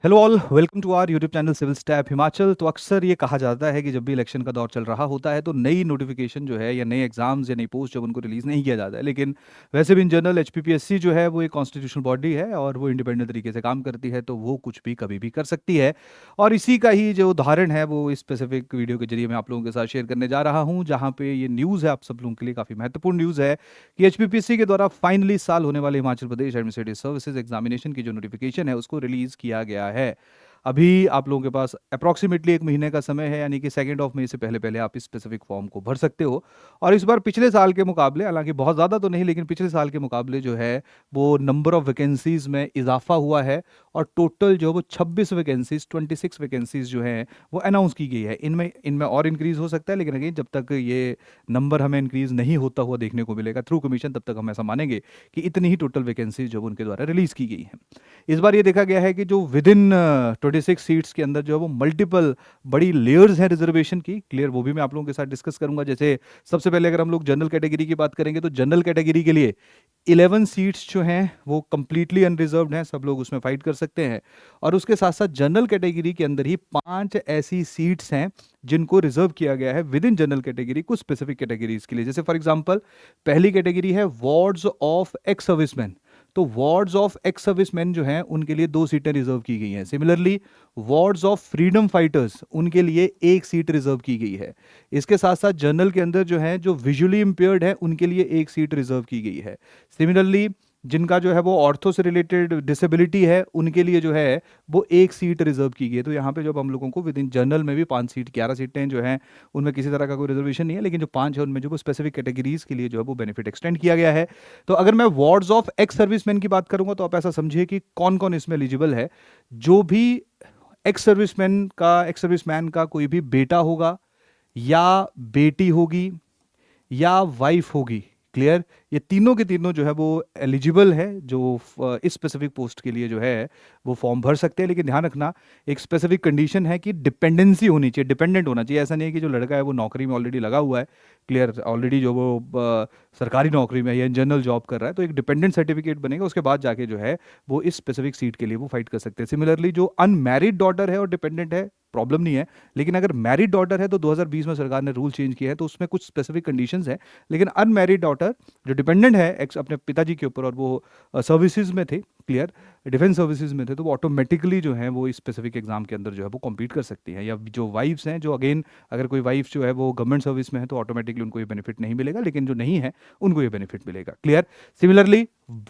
Hello all, welcome to our YouTube channel civil step Himachal. तो अक्सर ये कहा जाता है कि जब भी इलेक्शन का दौर चल रहा होता है तो नई नोटिफिकेशन जो है या नए एग्जाम्स या नई पोस्ट जब उनको रिलीज़ नहीं किया जाता है, लेकिन वैसे भी इन जनरल एचपीपीएससी जो है वो एक कॉन्स्टिट्यूशनल बॉडी है और वो इंडिपेंडेंट तरीके से काम करती है, तो वो कुछ भी कभी भी कर सकती है। और इसी का ही जो उदाहरण है वो इस स्पेसिफिक वीडियो के जरिए मैं आप लोगों के साथ शेयर करने जा रहा हूँ, जहाँ पे ये न्यूज़ है आप सब लोगों के लिए काफ़ी महत्वपूर्ण न्यूज़ है कि एचपीपीएससी के द्वारा फाइनली इस साल होने वाले Himachal Pradesh administrative services examination की जो नोटिफिकेशन है उसको रिलीज़ किया गया है। अभी आप लोगों के पास अप्रॉक्सीमेटली 1 महीने का समय है, यानी कि 2 ऑफ मई से पहले पहले आप इस स्पेसिफिक फॉर्म को भर सकते हो। और इस बार पिछले साल के मुकाबले, हालांकि बहुत ज़्यादा तो नहीं, लेकिन पिछले साल के मुकाबले जो है वो नंबर ऑफ वैकेंसीज़ में इजाफा हुआ है। और टोटल जो वो 26 वैकेंसीज 26 वैकेंसीज जो हैं वो अनाउंस की गई है। इनमें इनमें और इंक्रीज़ हो सकता है, लेकिन अगेन जब तक ये नंबर हमें इंक्रीज़ नहीं होता हुआ देखने को मिलेगा थ्रू कमीशन, तब तक हम ऐसा मानेंगे कि इतनी ही टोटल वैकेंसीज जो उनके द्वारा रिलीज़ की गई हैं। इस बार ये देखा गया है कि जो विद इन 26 सीट्स के अंदर जो है वो मल्टीपल बड़ी लेयर्स हैं रिजर्वेशन की। क्लियर, वो भी मैं आप लोगों के साथ डिस्कस करूंगा। जैसे सबसे पहले अगर हम लोग जनरल कैटेगरी की बात करेंगे तो जनरल कैटेगरी के लिए 11 सीट्स जो हैं वो कंप्लीटली अनरिजर्व्ड हैं, सब लोग उसमें फाइट कर सकते हैं। और उसके साथ साथ जनरल कैटेगरी के अंदर ही 5 ऐसी सीट्स हैं जिनको रिजर्व किया गया है विद इन जनरल कैटेगरी कुछ स्पेसिफिक कैटेगरीज के लिए। जैसे फॉर एग्जांपल पहली कैटेगरी है वार्ड्स ऑफ एक्स सर्विसमैन। तो वार्ड्स ऑफ एक्स सर्विसमैन जो हैं उनके लिए 2 सीटें रिजर्व की गई हैं। Similarly wards of freedom fighters उनके लिए 1 सीट रिजर्व की गई है। इसके साथ साथ जनरल के अंदर जो है जो विजुअली इंपेयर्ड है उनके लिए 1 सीट रिजर्व की गई है। सिमिलरली जिनका जो है वो ऑर्थो से रिलेटेड डिसेबिलिटी है उनके लिए जो है वो 1 सीट रिजर्व की गई है। तो यहाँ पे जब हम लोगों को विद इन जनरल में भी 5 सीट 11 सीटें जो हैं उनमें किसी तरह का कोई रिजर्वेशन नहीं है, लेकिन जो 5 है उनमें जो वो स्पेसिफिक कैटेगरीज के लिए जो है वो बेनिफिट एक्सटेंड किया गया है। तो अगर मैं वार्ड्स ऑफ एक्स सर्विसमैन की बात करूंगा तो आप ऐसा समझिए कि कौन कौन इसमें एलिजिबल है। जो भी एक्स सर्विसमैन का कोई भी बेटा होगा या बेटी होगी या वाइफ होगी। क्लियर, ये तीनों के तीनों जो है वो एलिजिबल है, जो इस स्पेसिफिक पोस्ट के लिए जो है वो फॉर्म भर सकते हैं। लेकिन ध्यान रखना, एक स्पेसिफिक कंडीशन है कि डिपेंडेंसी होनी चाहिए, डिपेंडेंट होना चाहिए। ऐसा नहीं है कि जो लड़का है वो नौकरी में ऑलरेडी लगा हुआ है, क्लियर, ऑलरेडी जो वो सरकारी नौकरी में या जनरल जॉब कर रहा है, तो एक डिपेंडेंट सर्टिफिकेट बनेगा, उसके बाद जाके जो है वो इस स्पेसिफिक सीट के लिए वो फाइट कर सकते हैं। सिमिलरली जो अनमैरिड डॉटर है और डिपेंडेंट है, प्रॉब्लम नहीं है। लेकिन अगर मैरिड डॉटर है तो 2020 में सरकार ने रूल चेंज किया है, तो उसमें कुछ स्पेसिफिक कंडीशंस हैं। लेकिन अनमैरिड डॉटर जो डिपेंडेंट है एक्स अपने पिताजी के ऊपर और वो सर्विसेज में थे, क्लियर, डिफेंस सर्विसेज में थे, तो वो ऑटोमेटिकली जो है वो इस स्पेसिफिक एग्जाम के अंदर जो है वो कम्पीट कर सकती हैं। या जो वाइफ्स हैं, जो अगेन अगर कोई वाइफ जो है वो गवर्नमेंट सर्विस में है तो ऑटोमेटिकली उनको ये बेनिफिट नहीं मिलेगा, लेकिन जो नहीं है उनको ये बेनिफिट मिलेगा। Clear. Similarly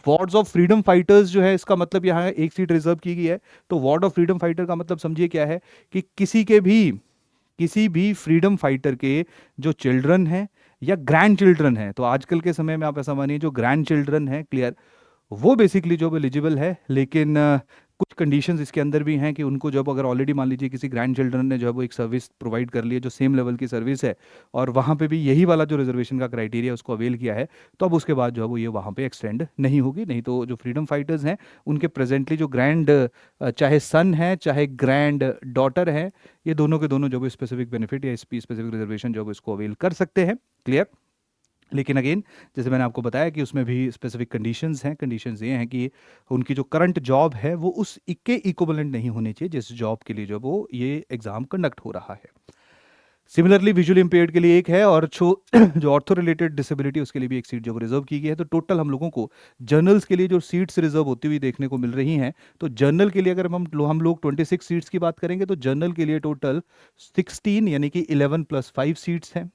wards of freedom fighters जो है, इसका मतलब यहाँ 1 सीट रिजर्व की गई है। तो वार्ड ऑफ फ्रीडम फाइटर का मतलब समझिए क्या है कि किसी भी फ्रीडम फाइटर के जो चिल्ड्रन हैं या ग्रैंड चिल्ड्रन हैं, तो आजकल के समय में आप ऐसा मानिए जो ग्रैंड चिल्ड्रन है, क्लियर, वो बेसिकली जॉब एलिजिबल है। लेकिन कुछ कंडीशंस इसके अंदर भी हैं कि उनको जब अगर ऑलरेडी मान लीजिए किसी ग्रैंड चिल्ड्रन ने जो है वो एक सर्विस प्रोवाइड कर ली है जो सेम लेवल की सर्विस है, और वहाँ पे भी यही वाला जो रिजर्वेशन का क्राइटेरिया उसको अवेल किया है, तो अब उसके बाद जो है वो ये वहाँ पे एक्सटेंड नहीं होगी। नहीं तो जो फ्रीडम फाइटर्स हैं उनके प्रेजेंटली जो ग्रैंड चाहे सन है चाहे ग्रैंड डॉटर है, ये दोनों के दोनों जो वो स्पेसिफिक बेनिफिट या स्पेसिफिक रिजर्वेशन जो है वो इसको अवेल कर सकते हैं। क्लियर। लेकिन अगेन जैसे मैंने आपको बताया कि उसमें भी स्पेसिफिक कंडीशंस हैं। कंडीशंस ये हैं कि उनकी जो करंट जॉब है वो उस के इक्विवेलेंट नहीं होनी चाहिए जिस जॉब के लिए जो वो ये एग्जाम कंडक्ट हो रहा है। सिमिलरली विजुअली इंपेयर्ड के लिए 1 है, और जो ऑर्थो रिलेटेड डिसेबिलिटी उसके लिए भी 1 सीट जो रिजर्व की गई है। तो टोटल हम लोगों को जर्नल्स के लिए जो सीट्स रिजर्व होती हुई देखने को मिल रही हैं, तो जर्नल के लिए अगर हम लोग 26 सीट्स की बात करेंगे तो जर्नल के लिए टोटल 16 यानी कि 11 + 5 सीट्स हैं।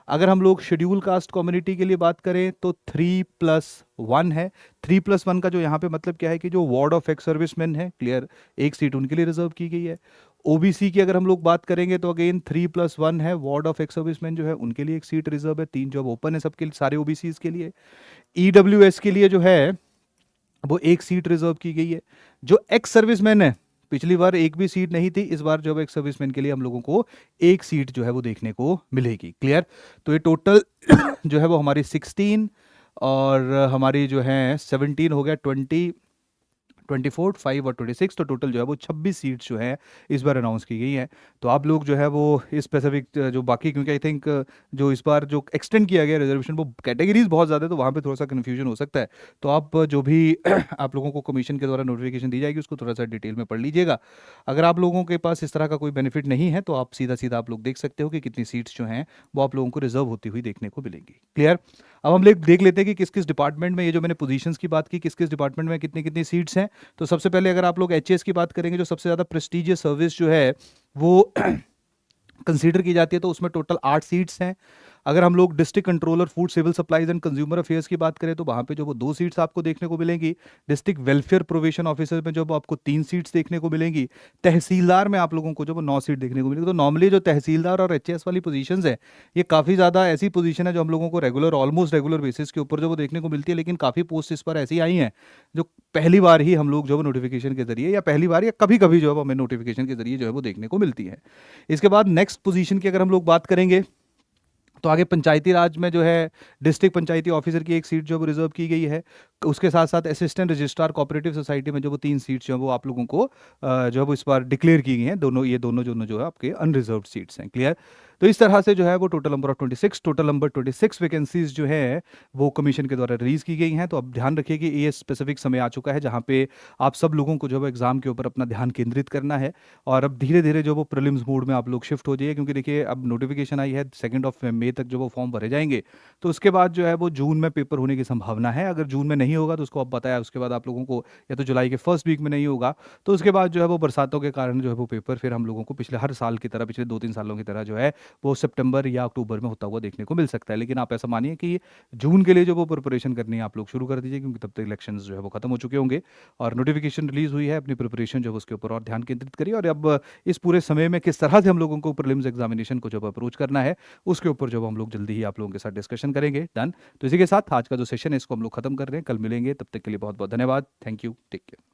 अगर हम लोग शेड्यूल कास्ट कम्युनिटी के लिए बात करें तो 3+1 है। 3+1 का जो यहाँ पे मतलब क्या है कि जो वार्ड ऑफ एक्स सर्विसमैन है, क्लियर, 1 सीट उनके लिए रिजर्व की गई है। ओबीसी की अगर हम लोग बात करेंगे तो अगेन 3+1 है, वार्ड ऑफ एक्स सर्विसमैन जो है उनके लिए 1 सीट रिजर्व है। 3 जॉब ओपन है सबके सारे ओबीसीज के लिए। ईडब्ल्यूएस के लिए जो है वो 1 सीट रिजर्व की गई है। जो एक्स सर्विसमैन है, पिछली बार 1 भी सीट नहीं थी, इस बार जो एक्स सर्विसमैन के लिए हम लोगों को 1 सीट जो है वो देखने को मिलेगी। क्लियर। तो ये टोटल जो है वो हमारी 16 और हमारी जो है 17 हो गया, 24, 5 और 26, तो टोटल जो है वो 26 सीट्स जो है इस बार अनाउंस की गई हैं। तो आप लोग जो है वो इस स्पेसिफिक जो बाकी, क्योंकि आई थिंक जो इस बार जो एक्सटेंड किया गया रिजर्वेशन वो कैटेगरीज बहुत ज़्यादा है, तो वहाँ पे थोड़ा सा कन्फ्यूजन हो सकता है। तो आप जो भी आप लोगों को कमीशन के द्वारा नोटिफिकेशन दी जाएगी उसको थोड़ा सा डिटेल में पढ़ लीजिएगा। अगर आप लोगों के पास इस तरह का कोई बेनिफिट नहीं है तो आप सीधा सीधा आप लोग देख सकते हो कि कितनी सीट्स जो हैं वो आप लोगों को रिजर्व होती हुई देखने को मिलेंगी। क्लियर? अब हम लोग देख लेते हैं कि किस किस डिपार्टमेंट में, ये जो मैंने पोजीशंस की बात की, किस किस डिपार्टमेंट में कितनी कितनी सीट्स हैं। तो सबसे पहले अगर आप लोग एचएएस की बात करेंगे, जो सबसे ज़्यादा प्रेस्टीजियस सर्विस जो है वो कंसीडर की जाती है, तो उसमें टोटल 8 सीट्स हैं। अगर हम लोग district controller food civil supplies and consumer affairs की बात करें तो वहाँ पे जो वो 2 सीट्स आपको देखने को मिलेंगी। डिस्ट्रिक्ट वेलफेयर प्रोविजन ऑफिसर में जो वो आपको 3 सीट्स देखने को मिलेंगी। तहसीलदार में आप लोगों को जो वो 9 सीट देखने को मिलेगी। तो नॉर्मली जो तहसीलदार और एचएएस वाली पोजीशंस है, ये काफ़ी ज़्यादा ऐसी पोजीशन है जो हम लोगों को रेगुलर, ऑलमोस्ट रेगुलर बेसिस के ऊपर जो वो देखने को मिलती है। लेकिन काफ़ी पोस्ट इस पर ऐसी आई हैं जो पहली बार ही हम लोग जो वो नोटिफिकेशन के जरिए, या पहली बार या कभी कभी जो है वो हमें नोटिफिकेशन के जरिए जो है वो देखने को मिलती है। इसके बाद नेक्स्ट पोजीशन की अगर हम लोग बात करेंगे तो आगे पंचायती राज में जो है डिस्ट्रिक्ट पंचायती ऑफिसर की एक सीट जो वो रिजर्व की गई है। उसके साथ साथ असिस्टेंट रजिस्ट्रार कोऑपरेटिव सोसाइटी में जो वो 3 सीट्स जो है वो आप लोगों को जो है वो इस बार डिक्लेयर की गई हैं। दोनों, ये दोनों जो है आपके अनरिजर्व्ड सीट्स हैं। क्लियर? तो इस तरह से जो है वो total number of 26, total number 26 vacancies जो है वो कमीशन के द्वारा रिलीज की गई हैं। तो अब ध्यान रखिए कि ये स्पेसिफिक समय आ चुका है जहाँ पे आप सब लोगों को जो है एग्जाम के ऊपर अपना ध्यान केंद्रित करना है। और अब धीरे धीरे जो वो प्रीलिम्स मोड में आप लोग शिफ्ट हो जाइए, क्योंकि देखिए अब नोटिफिकेशन आई है 2 मई तक जो वो फॉर्म भरे जाएंगे। तो उसके बाद जो है वो जून में पेपर होने की संभावना है। अगर जून में नहीं होगा तो उसको अब बताया, उसके बाद आप लोगों को या तो जुलाई के फर्स्ट वीक में नहीं होगा तो उसके बाद जो है वो बरसातों के कारण जो है वो पेपर फिर हम लोगों को पिछले हर साल की तरह, पिछले 2-3 सालों की तरह जो है वो सितंबर या अक्टूबर में होता हुआ देखने को मिल सकता है। लेकिन आप ऐसा मानिए कि जून के लिए जो वो प्रिपरेशन करनी है आप लोग शुरू कर दीजिए, क्योंकि तब तक इलेक्शंस जो है वो खत्म हो चुके होंगे और नोटिफिकेशन रिलीज हुई है। अपनी प्रिपरेशन जो है उसके ऊपर और ध्यान केंद्रित करिए। और अब इस पूरे समय में किस तरह से हम लोगों को प्रीलिम्स एग्जामिनेशन को जब अप्रोच करना है उसके ऊपर जब हम लोग जल्दी ही आप लोगों के साथ डिस्कशन करेंगे। डन। तो इसी के साथ आज का जो सेशन है इसको हम लोग खत्म कर रहे हैं। कल मिलेंगे, तब तक के लिए बहुत बहुत धन्यवाद। Thank you, take care.